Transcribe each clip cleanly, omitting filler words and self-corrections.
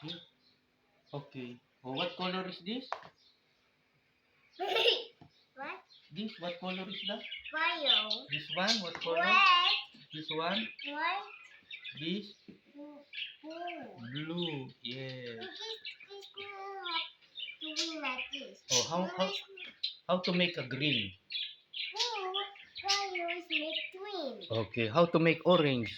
Yes. Okay. Oh, what color is this? What? This, what color is that? Fire. This one, what color? Red. This one? White. This? Blue. Blue. Yes. This doing like this. Oh, how to make a green? Fires make twin. Okay, how to make orange?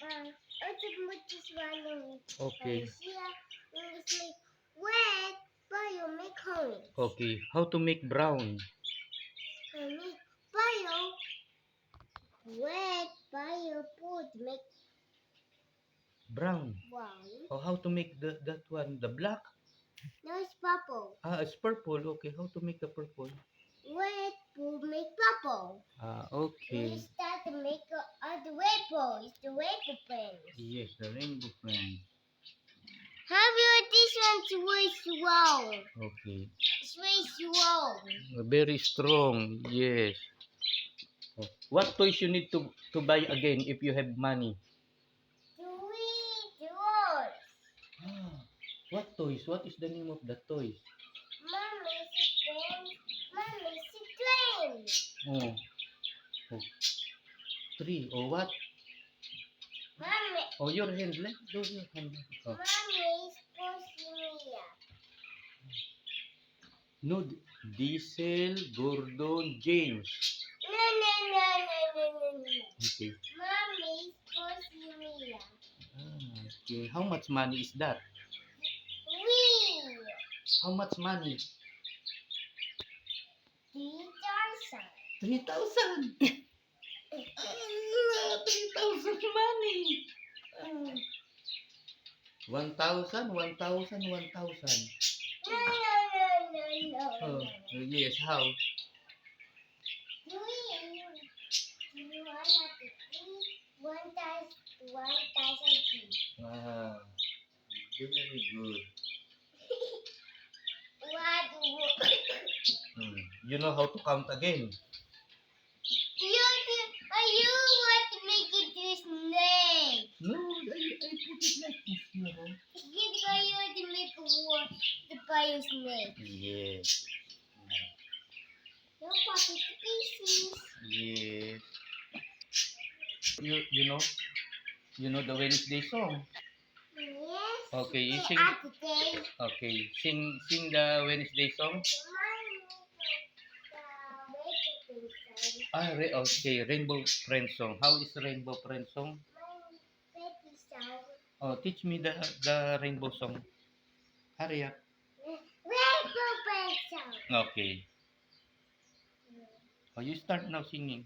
I took this one. Okay. Here, let's make red. Fire make orange. Okay, how to make brown? Make fire. Red. Fire put make Brown. brown. Oh, how to make that one? The black? No, it's purple. Ah, it's purple. Okay, how to make the purple? Red will make purple. Ah, We okay. start to make the rainbow. It's the rainbow friends. Yes, the rainbow friend. Have you this one's very strong? Okay. It's very strong. Very strong. Yes. Oh, what toys you need to buy again if you have money? Three doors. Ah, what toys? What is the name of the toys? Mommy's a train. Mommy's a train. Oh, oh, three. Oh, what? Mommy. Oh, your hand. Let do your hand. Oh. Mommy's Posimiya. No, Diesel, Gordon, James. No. Okay. Mommy's Posimiya. Ah, okay. How much money is that? We. How much money? 3,000. 3,000. 3,000 money. 1,000, 1,000, 1,000. No. Oh, yes. How? You want to 1,000. Wow. Very good. What? You know how to count again. You want to make it to snake? No, I put it like this, you know. You want to make the fire snake? Yes. No pocket pieces. Yes. You know the Wednesday song. Yes. Okay, you sing. Today. Okay, sing the Wednesday song. Okay, Rainbow Friend song. How is the Rainbow Friend song? Oh, teach me the Rainbow song. Hurry up. Rainbow Friend song. Okay. Oh, you start now singing.